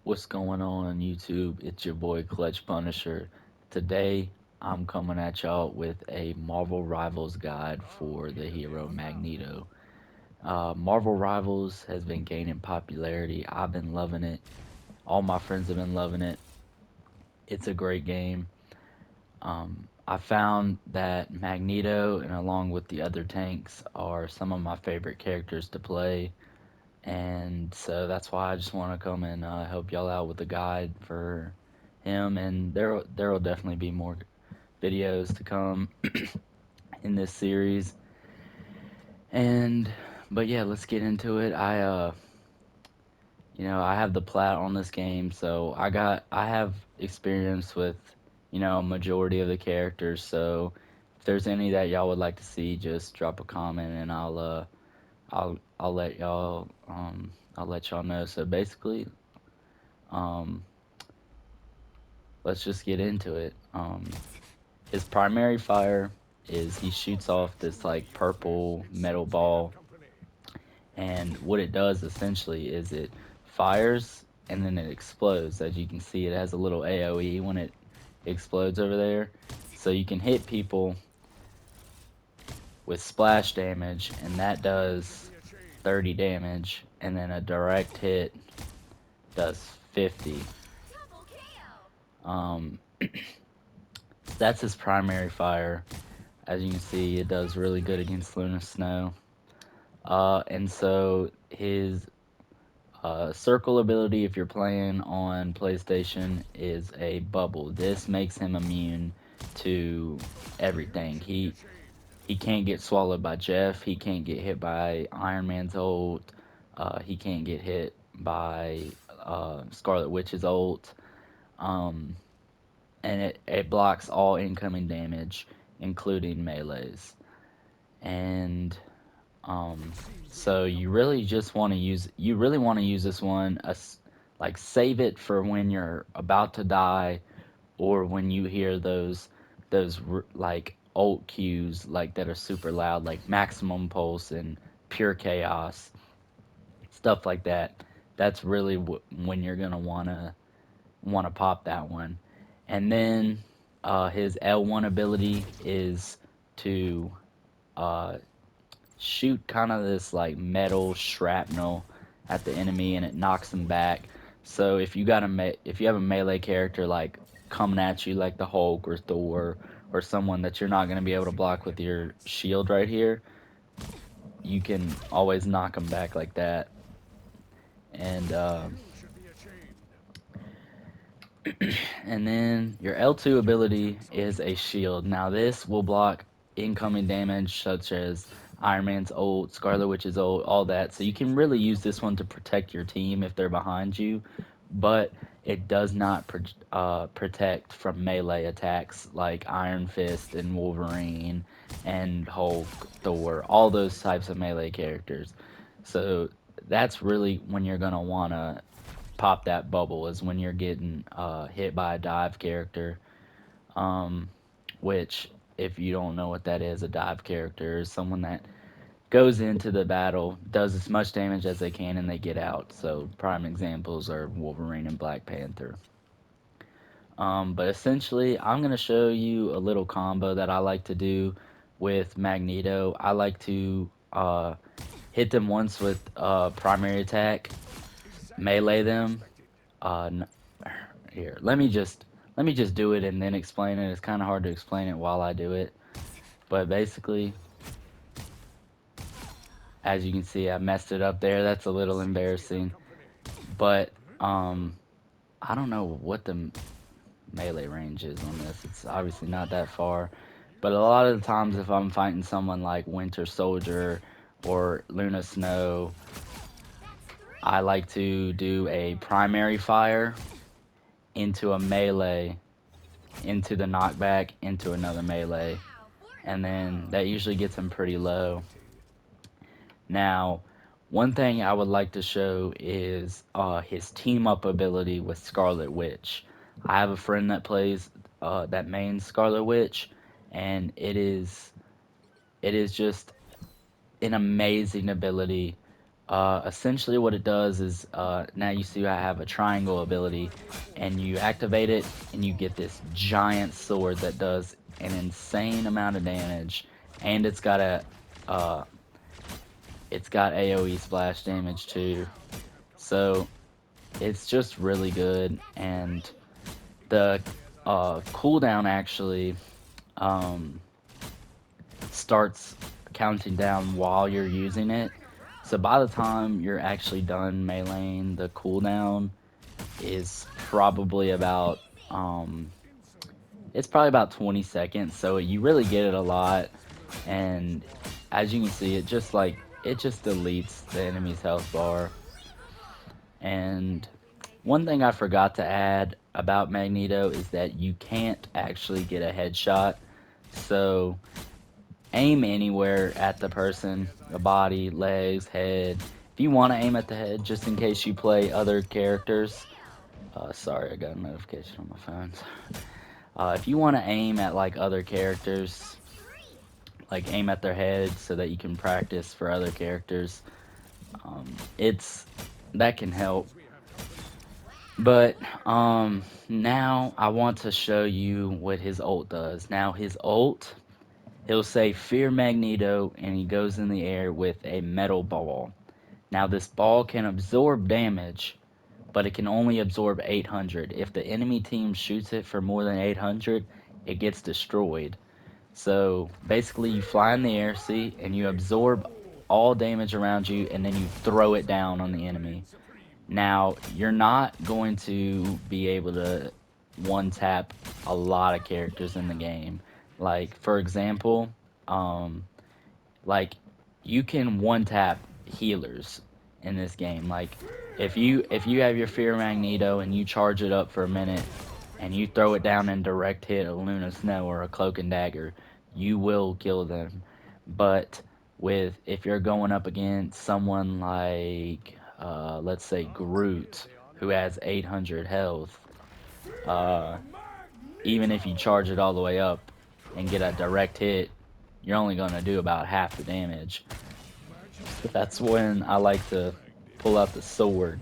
What's going on YouTube? It's your boy Clutch Punisher. Today I'm coming at y'all with a Marvel Rivals guide for the hero Magneto. Marvel Rivals has been gaining popularity. I've been loving it. All my friends have been loving it. It's a great game. I found that Magneto and along with the other tanks are some of my favorite characters to play. And so that's why I just want to come and help y'all out with a guide for him. And there will definitely be more videos to come in this series. And but yeah, let's get into it. I have the plat on this game, so I have experience with a majority of the characters. So if there's any that y'all would like to see, just drop a comment and I'll I'll let y'all know. So basically, um, let's just get into it. His primary fire is he shoots off this like purple metal ball, and what it does essentially is it fires and then it explodes. As you can see, it has a little AOE when it explodes over there, so you can hit people with splash damage, and that does 30 damage, and then a direct hit does 50. Um, that's his primary fire. As you can see, it does really good against Luna Snow. And so his circle ability, if you're playing on PlayStation, is a bubble. This makes him immune to everything. He can't get swallowed by Jeff. He can't get hit by Iron Man's ult. He can't get hit by Scarlet Witch's ult. Um, and it blocks all incoming damage, including melees. And um, so you really want to use this one like save it for when you're about to die or when you hear those like ult cues like that are super loud, like maximum pulse and pure chaos, stuff like that. That's really when you're gonna wanna pop that one. And then his L1 ability is to uh, shoot kind of this like metal shrapnel at the enemy, and it knocks them back. So if you have a melee character like coming at you like the Hulk or Thor or someone that you're not going to be able to block with your shield right here, you can always knock them back like that. And and then your L2 ability is a shield. Now this will block incoming damage such as Iron Man's ult, Scarlet Witch's ult, all that. So you can really use this one to protect your team if they're behind you, but it does not protect from melee attacks like Iron Fist and Wolverine and Hulk, Thor, all those types of melee characters. So that's really when you're gonna wanna pop that bubble is when you're getting hit by a dive character. Um, which, if you don't know what that is, a dive character is someone that goes into the battle, does as much damage as they can, and they get out. So prime examples are Wolverine and Black Panther. But essentially, I'm going to show you a little combo that I like to do with Magneto. I like to hit them once with primary attack, melee them, uh, here let me just do it and then explain it. It's kind of hard to explain it while I do it, but basically, as you can see, I messed it up there. That's a little embarrassing, but I don't know what the melee range is on this. It's obviously not that far, but a lot of the times if I'm fighting someone like Winter Soldier or Luna Snow, I like to do a primary fire into a melee, into the knockback, into another melee, and then that usually gets him pretty low. Now, one thing I would like to show is his team up ability with Scarlet Witch. I have a friend that plays that main Scarlet Witch, and it is just an amazing ability. Essentially, what it does is now you see I have a triangle ability, and you activate it, and you get this giant sword that does an insane amount of damage, and uh, it's got AOE splash damage too. So it's just really good, and the cooldown actually um, starts counting down while you're using it. So by the time you're actually done meleeing, the cooldown is probably about um, it's probably about 20 seconds. So you really get it a lot, and as you can see, it just deletes the enemy's health bar. And one thing I forgot to add about Magneto is that you can't actually get a headshot. So aim anywhere at the person, the body, legs, head. If you want to aim at the head, just in case you play other characters. Sorry, I got a notification on my phone. If you want to aim at like other characters, like aim at their head so that you can practice for other characters, it's that can help. But now I want to show you what his ult does. Now his ult, he'll say Fear Magneto, and he goes in the air with a metal ball. Now this ball can absorb damage, but it can only absorb 800. If the enemy team shoots it for more than 800, it gets destroyed. So basically you fly in the air, see, and you absorb all damage around you, and then you throw it down on the enemy. Now, you're not going to be able to one tap a lot of characters in the game. Like, for example, um, like you can one tap healers in this game. Like, if you have your Fear Magneto and you charge it up for a minute and you throw it down and direct hit a Luna Snow or a Cloak and Dagger, you will kill them. But with if you're going up against someone like let's say Groot, who has 800 health, uh, even if you charge it all the way up and get a direct hit, you're only going to do about half the damage. So that's when I like to pull out the sword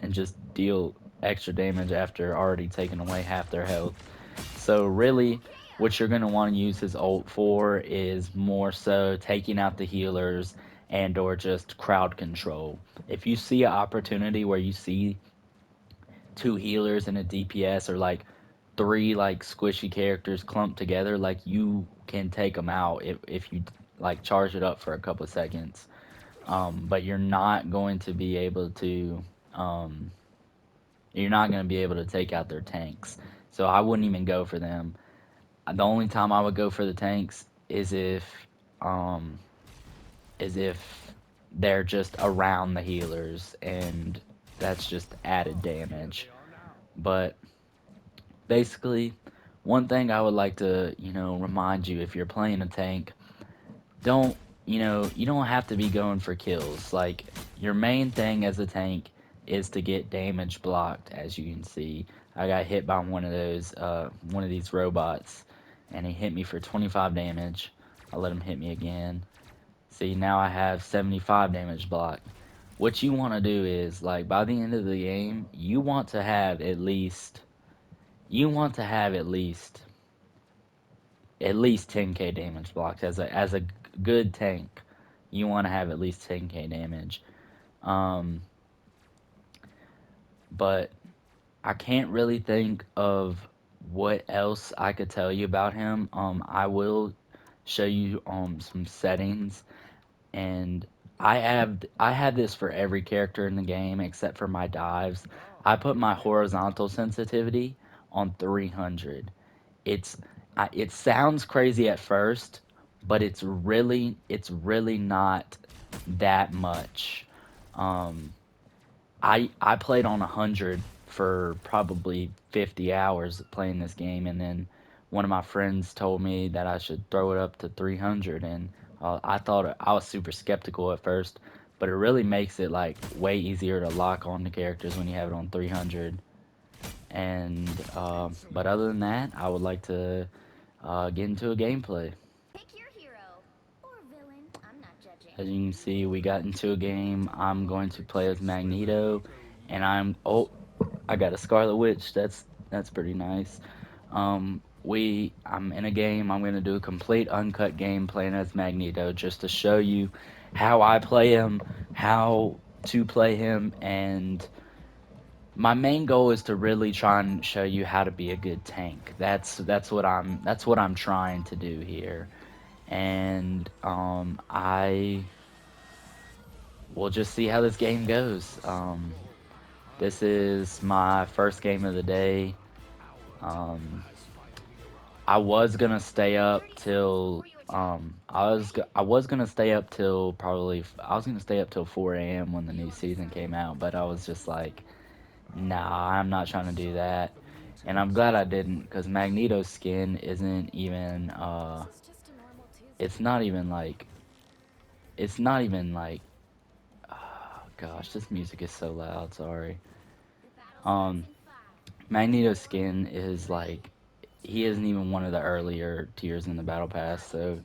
and just deal extra damage after already taking away half their health. So really, what you're going to want to use his ult for is more so taking out the healers and or just crowd control. If you see an opportunity where you see two healers and a DPS or like three like squishy characters clumped together, like you can take them out if you like charge it up for a couple of seconds. But um, you're not going to be able to take out their tanks. So I wouldn't even go for them. The only time I would go for the tanks um, is if they're just around the healers, and that's just added damage. But basically, one thing I would like to, remind you if you're playing a tank, don't, you don't have to be going for kills. Like, your main thing as a tank is to get damage blocked, as you can see. I got hit by one of these robots, and he hit me for 25 damage. I let him hit me again. See, now I have 75 damage blocked. What you want to do is, like, by the end of the game, you want to have at least 10k damage blocked as a good tank. You want to have at least 10k damage. Um, but I can't really think of what else I could tell you about him. I will show you some settings, and I have this for every character in the game except for my dives. I put my horizontal sensitivity on 300. It's it sounds crazy at first, but it's really not that much. Um, I played on 100 for probably 50 hours playing this game, and then one of my friends told me that I should throw it up to 300, and I thought I was super skeptical at first, but it really makes it like way easier to lock on the characters when you have it on 300. And but other than that, I would like to get into a gameplay. As you can see, we got into a game. I'm going to play as Magneto, and I got a Scarlet Witch. That's pretty nice. I'm in a game. I'm gonna do a complete uncut game playing as Magneto, just to show you how I play him, how to play him, and my main goal is to really try and show you how to be a good tank. That's what I'm trying to do here, and I we'll just see how this game goes. This is my first game of the day. Um, I was gonna stay up till I was gonna stay up till I was gonna stay up till 4 a.m. when the new season came out, but I was just like, nah, I'm not trying to do that. And I'm glad I didn't, because Magneto's skin isn't even it's not even like it's not even like oh, gosh, this music is so loud, sorry. Um Magneto's skin is like he isn't even one of the earlier tiers in the battle pass, so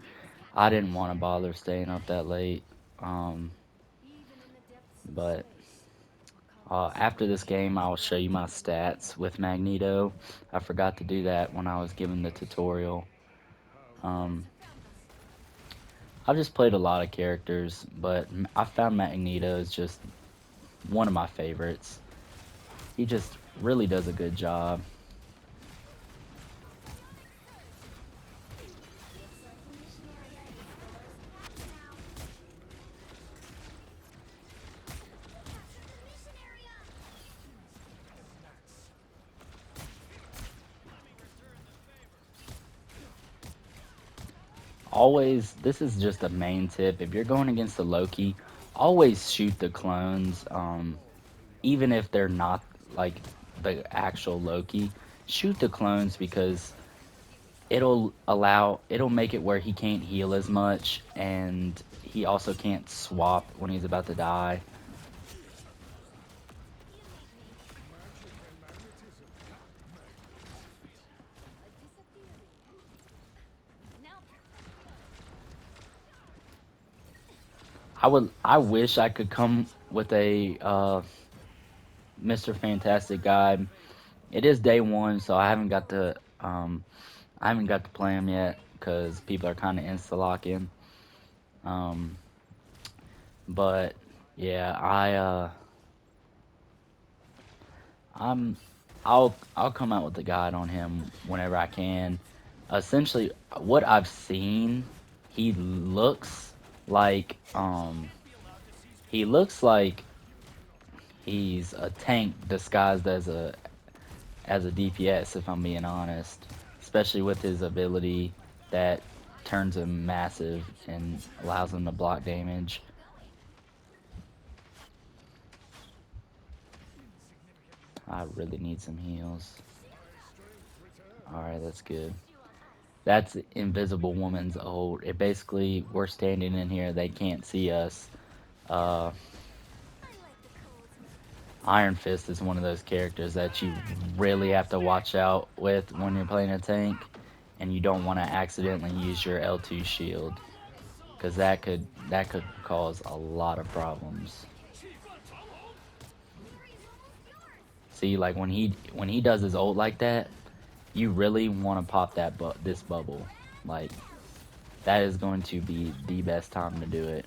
I didn't want to bother staying up that late. Um but After this game, I'll show you my stats with Magneto. I forgot to do that when I was given the tutorial. Um, I've just played a lot of characters, but I found Magneto is just one of my favorites. He just really does a good job. Always, this is just a main tip. If you're going against the Loki, always shoot the clones, even if they're not like the actual Loki. Shoot the clones because it'll make it where he can't heal as much, and he also can't swap when he's about to die. I wish I could come with a Mr. Fantastic guide. It is day one, so I haven't got to play him yet because people are kind of insta locking. Um, but yeah, I'm I'll come out with the guide on him whenever I can. Essentially, what I've seen, he looks like he looks like he's a tank disguised as a DPS. If I'm being honest, especially with his ability that turns him massive and allows him to block damage. I really need some heals. Alright, that's good. That's Invisible Woman's ult. It basically, we're standing in here, they can't see us. Uh, Iron Fist is one of those characters that you really have to watch out with when you're playing a tank, and you don't want to accidentally use your L2 shield, because that could cause a lot of problems. See, like when he does his ult like that, you really want to pop this bubble. Like that is going to be the best time to do it.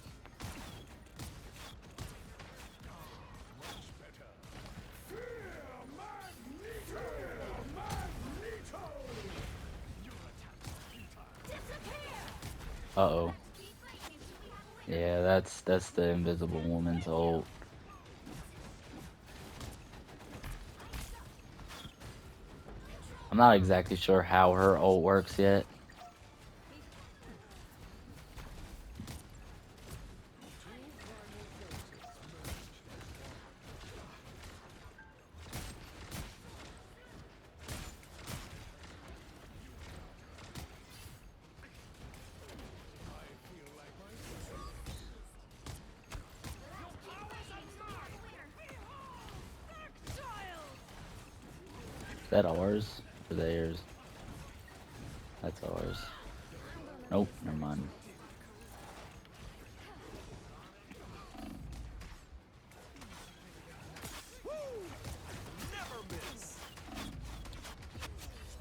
Uh-oh. Yeah, that's the Invisible Woman's ult. I'm not exactly sure how her ult works yet. Is that ours or theirs? That's ours. Nope, never mind.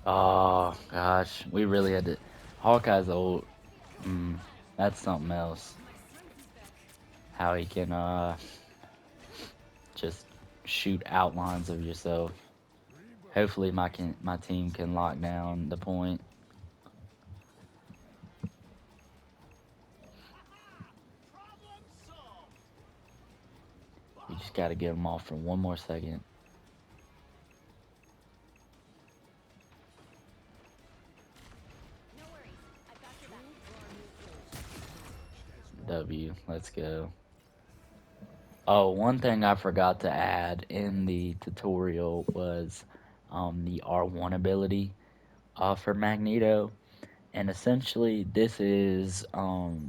Oh gosh, we really had to. Hawkeye's old. Mm, that's something else. How he can just shoot outlines of yourself. Hopefully my team can lock down the point. We just got to get them off for one more second. W, let's go. Oh, one thing I forgot to add in the tutorial was the R1 ability for Magneto, and essentially this is what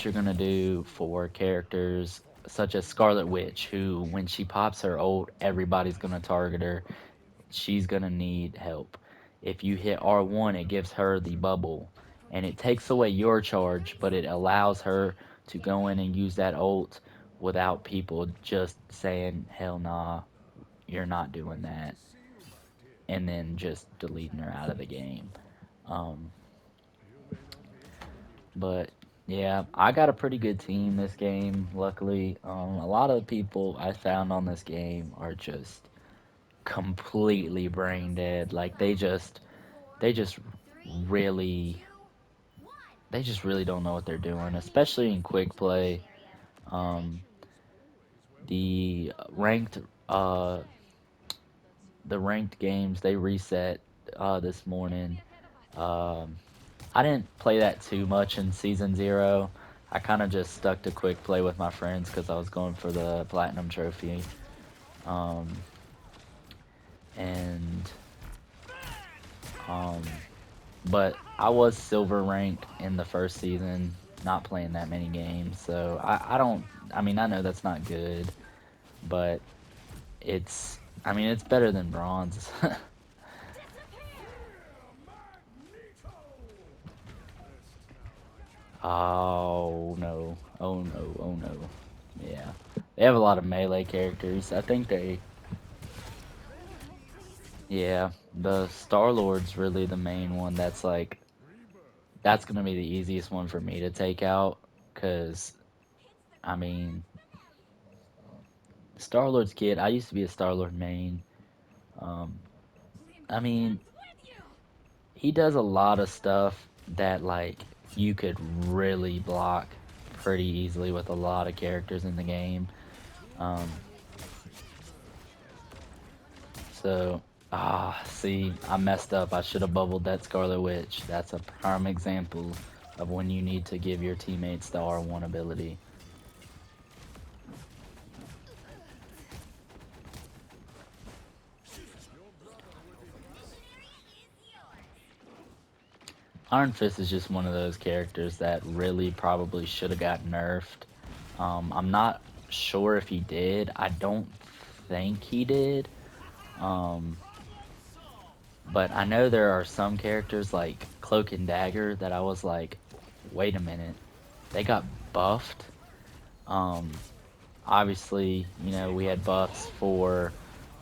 you're gonna do for characters such as Scarlet Witch, who when she pops her ult, everybody's gonna target her. She's gonna need help. If you hit R1, it gives her the bubble, and it takes away your charge, but it allows her to go in and use that ult without people just saying, hell nah, you're not doing that, and then just deleting her out of the game. Um, but yeah, I got a pretty good team this game, luckily. A lot of the people I found on this game are just completely brain dead. Like they just really they just really don't know what they're doing, especially in quick play. Um, the ranked uh, the ranked games they reset this morning. Um, I didn't play that too much in season 0. I kind of just stuck to quick play with my friends because I was going for the platinum trophy. Um, and um, but I was silver ranked in the first season, not playing that many games. So I don't. I mean, I know that's not good, but it's. I mean, it's better than bronze. Oh no! Oh no! Oh no! Yeah, they have a lot of melee characters. I think they. Yeah, the Star Lord's really the main one. That's gonna be the easiest one for me to take out, cause I mean Star Lord's kid. I used to be a Star Lord main. Um, I mean, he does a lot of stuff that you could really block pretty easily with a lot of characters in the game. Um, so see, I messed up. I should have bubbled that Scarlet Witch. That's a prime example of when you need to give your teammates the R1 ability. Iron Fist is just one of those characters that really probably should have got nerfed. I'm not sure if he did. I don't think he did. Um, but I know there are some characters like Cloak and Dagger that I was like, wait a minute, they got buffed. Um, Obviously, we had buffs for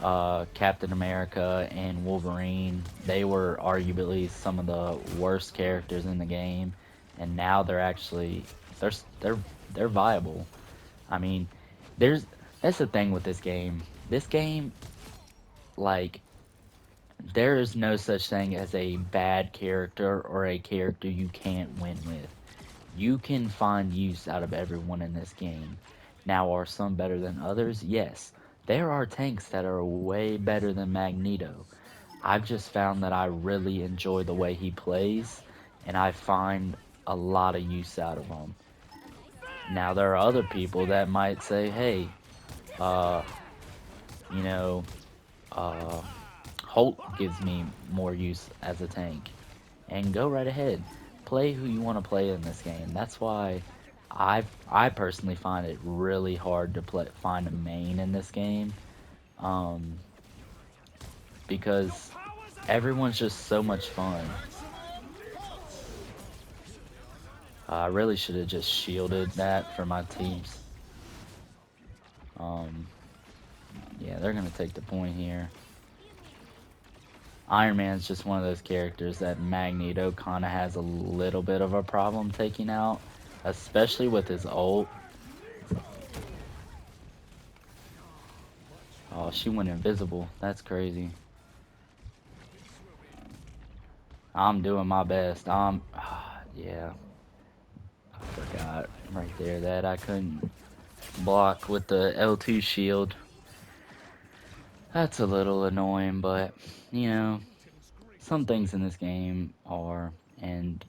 Captain America and Wolverine. They were arguably some of the worst characters in the game, and now they're actually they're they're they're viable. I mean, there's that's the thing with this game. This game, like, there is no such thing as a bad character or a character you can't win with. You can find use out of everyone in this game. Now, are some better than others? Yes. There are tanks that are way better than Magneto. I've just found that I really enjoy the way he plays, and I find a lot of use out of him. Now, there are other people that might say, hey, uh, you know, uh, Holt gives me more use as a tank. And go right ahead. Play who you want to play in this game. That's why I personally find it really hard to find a main in this game. Um, because everyone's just so much fun. I really should have just shielded that for my teams. Um, yeah, they're gonna take the point here. Iron Man's just one of those characters that Magneto kind of has a little bit of a problem taking out, especially with his ult. Oh, she went invisible. That's crazy. I'm doing my best. Yeah, I forgot right there that I couldn't block with the L2 shield. That's a little annoying, but you know, some things in this game are, and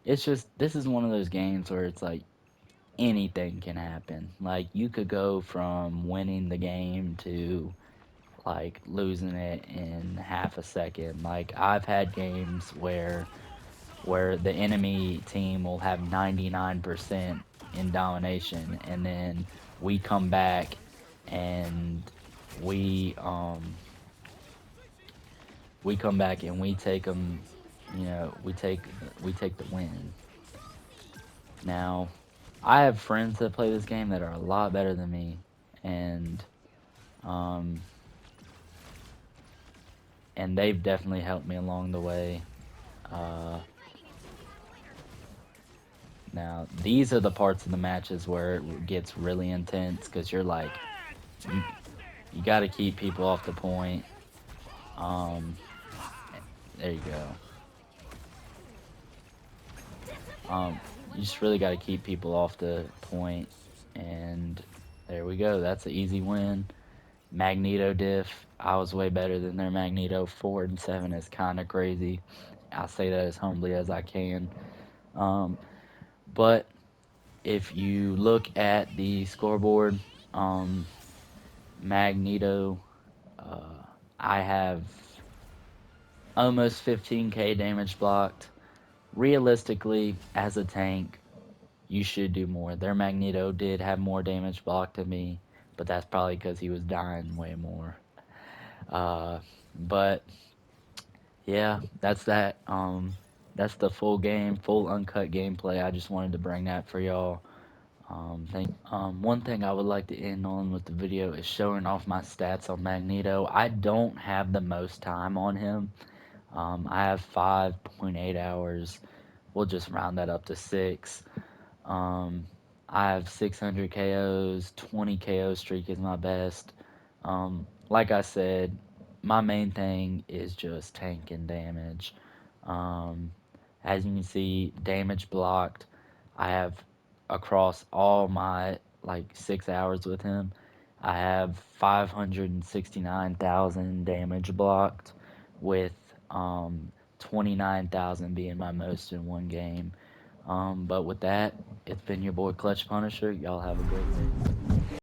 it's just this is one of those games where it's like anything can happen. Like you could go from winning the game to like losing it in half a second. Like I've had games where the enemy team will have 99% in domination, and then we come back and we um we come back and we take them, we take the win. Now I have friends that play this game that are a lot better than me, and um and they've definitely helped me along the way. uh Now, these are the parts of the matches where it gets really intense because you're like, you, you got to keep people off the point. Um, there you go. You just really got to keep people off the point, and there we go. That's an easy win. Magneto diff. I was way better than their Magneto. 4 and 7 is kind of crazy. I'll say that as humbly as I can. Um, but if you look at the scoreboard, um, Magneto, uh, I have almost 15k damage blocked. Realistically, as a tank, you should do more. Their Magneto did have more damage blocked than me, but that's probably because he was dying way more. But yeah, that's that. That's the full game, full uncut gameplay. I just wanted to bring that for y'all. Thank. One thing I would like to end on with the video is showing off my stats on Magneto. I don't have the most time on him. I have 5.8 hours. We'll just round that up to 6. Um, I have 600 KOs. 20 KO streak is my best. Like I said, my main thing is just tanking damage. Um, as you can see, damage blocked. I have across all my like 6 hours with him, I have 569,000 damage blocked, with 29,000 being my most in one game. But with that, it's been your boy Clutch Punisher. Y'all have a great day.